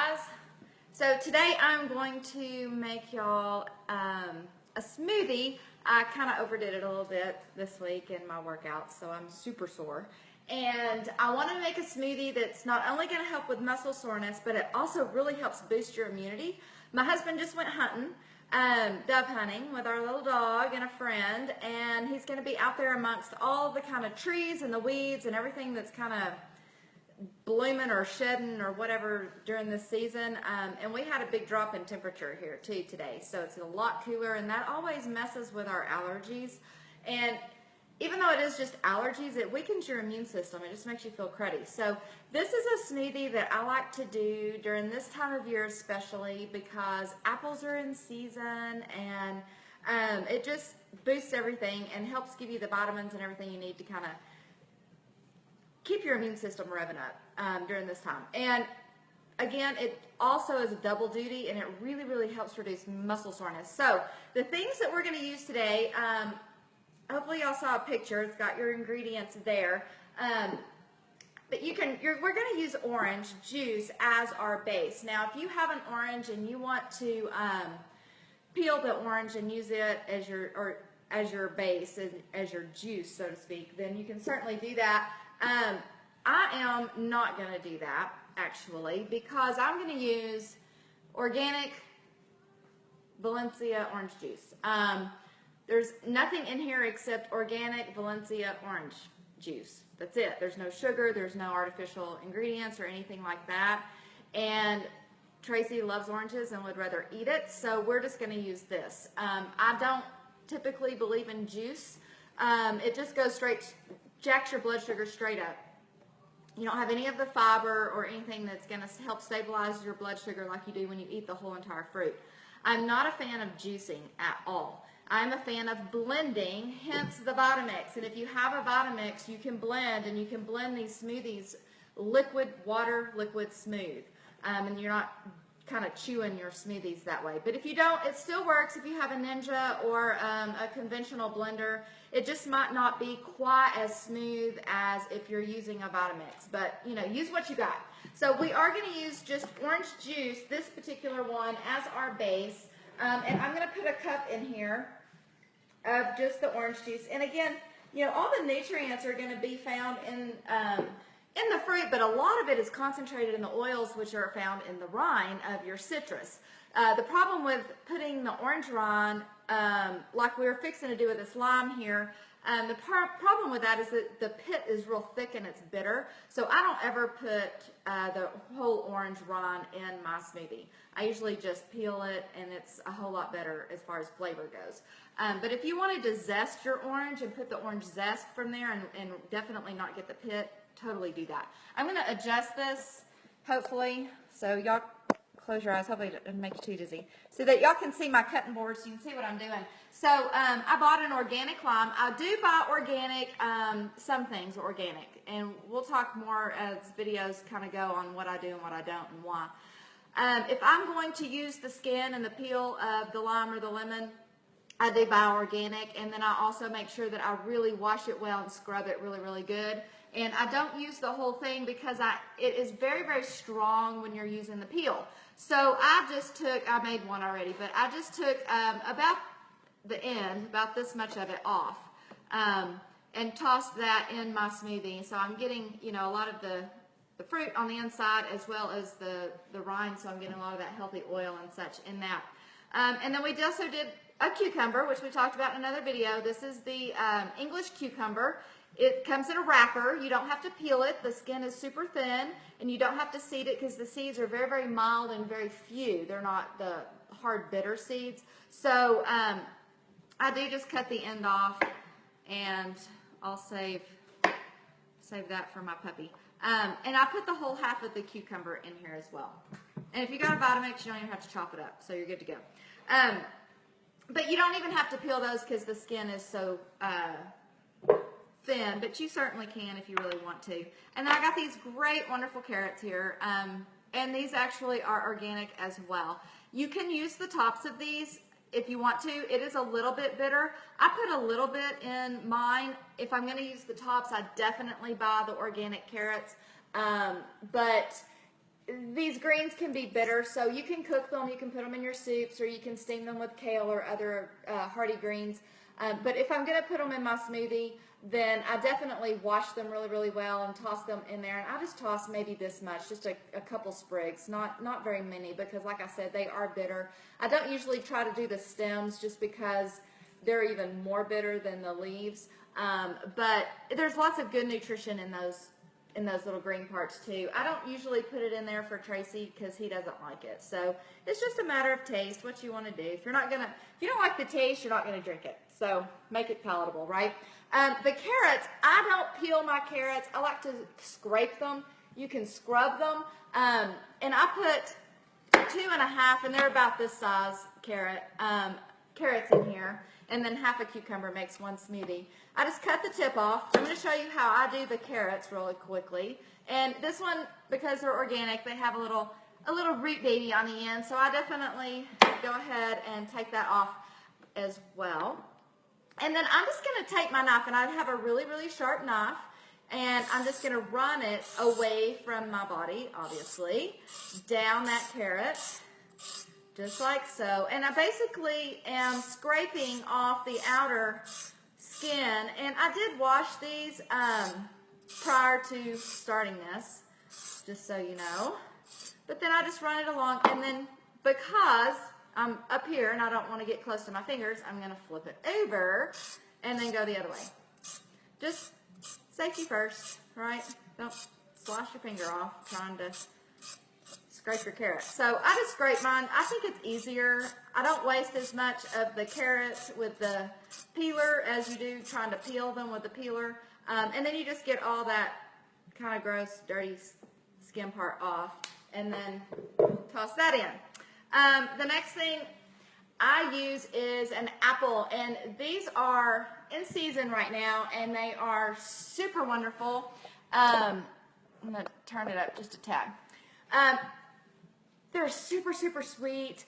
guys. So today I'm going to make y'all a smoothie. I kind of overdid it a little bit this week in my workout, so I'm super sore. And I want to make a smoothie that's not only going to help with muscle soreness, but it also really helps boost your immunity. My husband just went hunting, dove hunting with our little dog and a friend, and he's going to be out there amongst all the kind of trees and the weeds and everything that's kind of blooming or shedding or whatever during this season, and we had a big drop in temperature here too today, so it's a lot cooler, and that always messes with our allergies. And even though it is just allergies, it weakens your immune system. It just makes you feel cruddy. So this is a smoothie that I like to do during this time of year, especially because apples are in season, and it just boosts everything and helps give you the vitamins and everything you need to kind of keep your immune system revving up during this time. And again, it also is a double duty, and it really, really helps reduce muscle soreness. So the things that we're going to use today, hopefully y'all saw a picture. It's got your ingredients there. But we're going to use orange juice as our base. Now, if you have an orange and you want to peel the orange and use it as your base, as your juice, so to speak, then you can certainly do that. I am not going to do that, actually, because I'm going to use organic Valencia orange juice. There's nothing in here except organic Valencia orange juice. That's it. There's no sugar, there's no artificial ingredients or anything like that. And Tracy loves oranges and would rather eat it, so we're just going to use this. I don't typically believe in juice. It just goes straight, jacks your blood sugar straight up. You don't have any of the fiber or anything that's going to help stabilize your blood sugar like you do when you eat the whole entire fruit. I'm not a fan of juicing at all. I'm a fan of blending, hence the Vitamix. And if you have a Vitamix, you can blend, and you can blend these smoothies liquid, water, liquid, smooth. And you're not kind of chewing your smoothies that way. But if you don't, it still works if you have a Ninja or a conventional blender. It just might not be quite as smooth as if you're using a Vitamix. But, you know, use what you got. So we are going to use just orange juice, this particular one, as our base. And I'm going to put a cup in here of just the orange juice. And again, you know, all the nutrients are going to be found in the fruit, but a lot of it is concentrated in the oils, which are found in the rind of your citrus. The problem with putting the orange rind, like we were fixing to do with this lime here, the problem with that is that the pit is real thick and it's bitter. So I don't ever put the whole orange rind in my smoothie. I usually just peel it, and it's a whole lot better as far as flavor goes. But if you wanted to zest your orange and put the orange zest from there and definitely not get the pit, totally do that. I'm going to adjust this, hopefully, so y'all close your eyes, hopefully it doesn't make you too dizzy, so that y'all can see my cutting board, so you can see what I'm doing. So I bought an organic lime. I do buy organic, some things are organic, and we'll talk more as videos kind of go on what I do and what I don't and why. If I'm going to use the skin and the peel of the lime or the lemon, I do buy organic, and then I also make sure that I really wash it well and scrub it really, really good. And I don't use the whole thing because it is very, very strong when you're using the peel. So I made one already, but I just took about the end, about this much of it off, and tossed that in my smoothie. So I'm getting, you know, a lot of the fruit on the inside as well as the rind, so I'm getting a lot of that healthy oil and such in that. And then we also did a cucumber, which we talked about in another video. This is the English cucumber. It comes in a wrapper. You don't have to peel it. The skin is super thin, and you don't have to seed it because the seeds are very, very mild and very few. They're not the hard, bitter seeds. So I do just cut the end off, and I'll save that for my puppy. And I put the whole half of the cucumber in here as well. And if you got a Vitamix, you don't even have to chop it up, so you're good to go. But you don't even have to peel those because the skin is so thin, but you certainly can if you really want to. And then I got these great, wonderful carrots here, and these actually are organic as well. You can use the tops of these if you want to. It is a little bit bitter. I put a little bit in mine. If I'm going to use the tops, I definitely buy the organic carrots, but these greens can be bitter, so you can cook them, you can put them in your soups, or you can steam them with kale or other hearty greens. But if I'm going to put them in my smoothie, then I definitely wash them really, really well and toss them in there. And I just toss maybe this much, just a couple sprigs, not very many, because like I said, they are bitter. I don't usually try to do the stems just because they're even more bitter than the leaves. But there's lots of good nutrition in those little green parts too. I don't usually put it in there for Tracy because he doesn't like it. So it's just a matter of taste, what you want to do. If you don't like the taste, you're not gonna drink it. So make it palatable, right? The carrots, I don't peel my carrots. I like to scrape them. You can scrub them. And I put 2.5, and they're about this size carrots in here. And then half a cucumber makes one smoothie. I just cut the tip off. I'm going to show you how I do the carrots really quickly. And this one, because they're organic, they have a little root baby on the end. So I definitely go ahead and take that off as well. And then I'm just going to take my knife, and I have a really, really sharp knife, and I'm just going to run it away from my body, obviously, down that carrot, just like so. And I basically am scraping off the outer skin, and I did wash these prior to starting this, just so you know. But then I just run it along, and then because I'm up here and I don't want to get close to my fingers, I'm going to flip it over and then go the other way. Just safety first, right? Don't slosh your finger off trying to scrape your carrot. So I just scrape mine. I think it's easier. I don't waste as much of the carrots with the peeler as you do trying to peel them with the peeler. And then you just get all that kind of gross, dirty skin part off, and then toss that in. The next thing I use is an apple, and these are in season right now, and they are super wonderful. I'm going to turn it up just a tad. They're super, super sweet.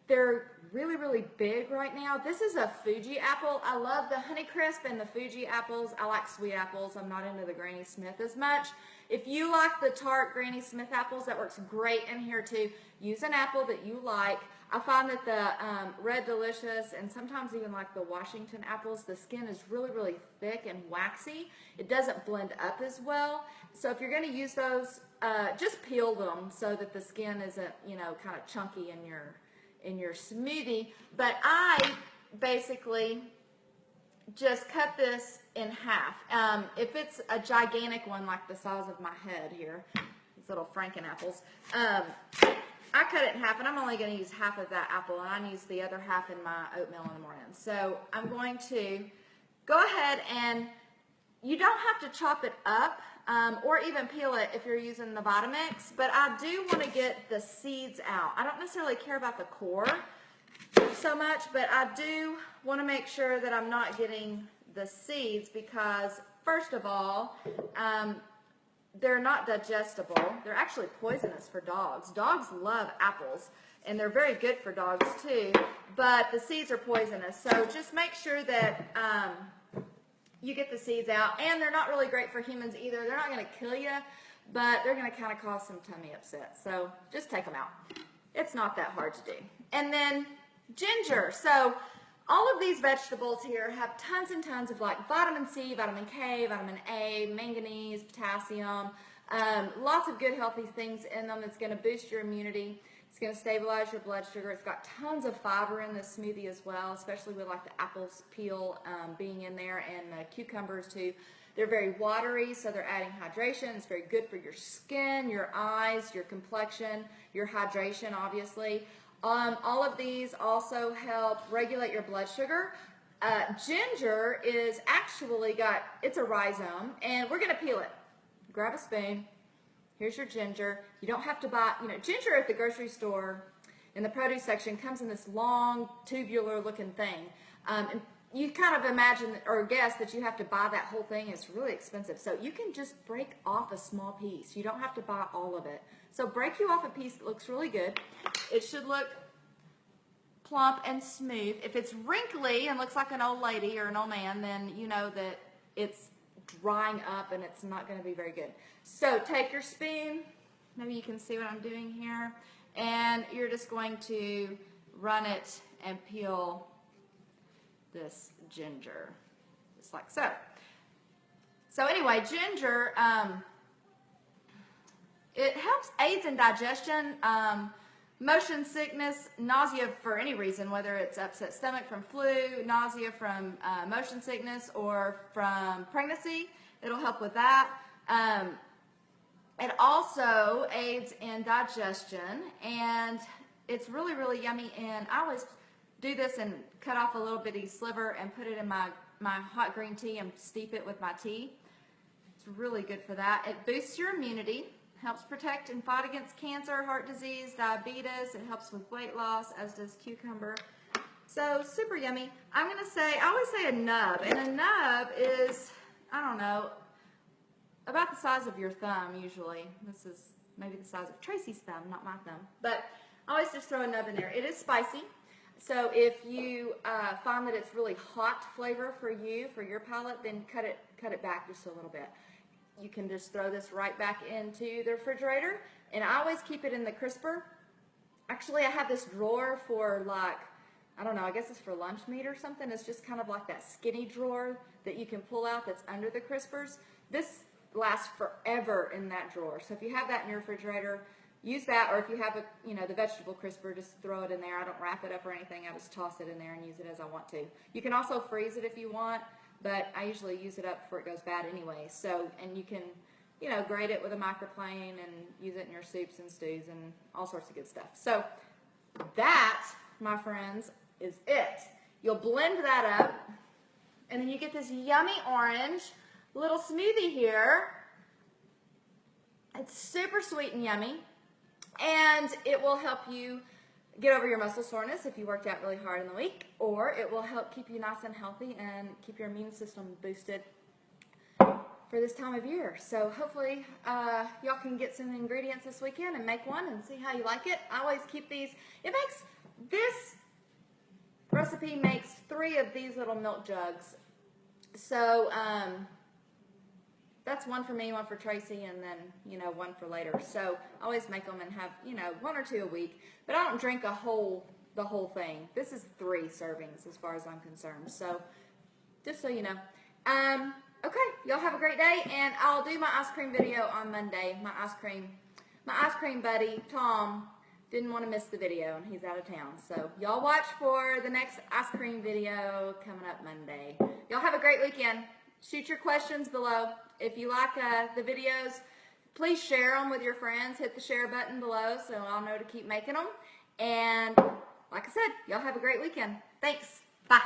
They're really, really big right now. This is a Fuji apple. I love the Honeycrisp and the Fuji apples. I like sweet apples. I'm not into the Granny Smith as much. If you like the tart Granny Smith apples, that works great in here too. Use an apple that you like. I find that the Red Delicious and sometimes even like the Washington apples, the skin is really, really thick and waxy. It doesn't blend up as well. So if you're going to use those, just peel them so that the skin isn't, you know, kind of chunky in your smoothie. But I basically just cut this in half. If it's a gigantic one like the size of my head here, these little Franken apples, I cut it in half, and I'm only going to use half of that apple, and I use the other half in my oatmeal in the morning. So I'm going to go ahead, and you don't have to chop it up or even peel it if you're using the Vitamix, but I do want to get the seeds out. I don't necessarily care about the core so much, but I do want to make sure that I'm not getting the seeds because, first of all, they're not digestible. They're actually poisonous for dogs. Dogs love apples, and they're very good for dogs too, but the seeds are poisonous. So just make sure that you get the seeds out, and they're not really great for humans either. They're not going to kill you, but they're going to kind of cause some tummy upset. So just take them out. It's not that hard to do. And then ginger. So all of these vegetables here have tons and tons of like vitamin C, vitamin K, vitamin A, manganese, potassium, lots of good healthy things in them that's going to boost your immunity. It's going to stabilize your blood sugar. It's got tons of fiber in this smoothie as well, especially with like the apples peel being in there and the cucumbers too. They're very watery, so they're adding hydration. It's very good for your skin, your eyes, your complexion, your hydration, obviously. All of these also help regulate your blood sugar. Ginger is actually it's a rhizome, and we're going to peel it. Grab a spoon. Here's your ginger. You don't have to buy, ginger at the grocery store in the produce section comes in this long tubular looking thing. And you kind of imagine or guess that you have to buy that whole thing. It's really expensive. So you can just break off a small piece. You don't have to buy all of it. So break you off a piece that looks really good. It should look plump and smooth. If it's wrinkly and looks like an old lady or an old man, then you know that it's drying up and it's not going to be very good. So take your spoon, maybe you can see what I'm doing here. And you're just going to run it and peel this ginger, just like so. So anyway, ginger, it helps, aids in digestion, motion sickness, nausea for any reason, whether it's upset stomach from flu, nausea from motion sickness, or from pregnancy. It'll help with that. It also aids in digestion, and it's really, really yummy. And I always do this and cut off a little bitty sliver and put it in my hot green tea and steep it with my tea. It's really good for that. It boosts your immunity, helps protect and fight against cancer, heart disease, diabetes. It helps with weight loss, as does cucumber. So super yummy. I'm gonna say, I always say a nub, and a nub is, I don't know, about the size of your thumb usually. This is maybe the size of Tracy's thumb, not my thumb. But I always just throw a nub in there. It is spicy. So if you find that it's really hot flavor for you, for your palate, then cut it back just a little bit. You can just throw this right back into the refrigerator, and I always keep it in the crisper. Actually, I have this drawer for, like, I don't know, I guess it's for lunch meat or something. It's just kind of like that skinny drawer that you can pull out that's under the crispers. This lasts forever in that drawer. So if you have that in your refrigerator, use that, or if you have the vegetable crisper, just throw it in there. I don't wrap it up or anything. I just toss it in there and use it as I want to. You can also freeze it if you want, but I usually use it up before it goes bad anyway. So, and you can, grate it with a microplane and use it in your soups and stews and all sorts of good stuff. So that, my friends, is it. You'll blend that up, and then you get this yummy orange little smoothie here. It's super sweet and yummy, and it will help you get over your muscle soreness if you worked out really hard in the week, or it will help keep you nice and healthy and keep your immune system boosted for this time of year. So hopefully y'all can get some ingredients this weekend and make one and see how you like it. I always keep these. This recipe makes 3 of these little milk jugs. So that's one for me, one for Tracy, and then, one for later. So I always make them and have, 1 or 2 a week. But I don't drink the whole thing. This is 3 servings as far as I'm concerned. So just so you know. Okay, y'all have a great day, and I'll do my ice cream video on Monday. My ice cream buddy, Tom, didn't want to miss the video, and he's out of town. So y'all watch for the next ice cream video coming up Monday. Y'all have a great weekend. Shoot your questions below. If you like the videos, please share them with your friends. Hit the share button below so I'll know to keep making them. And like I said, y'all have a great weekend. Thanks. Bye.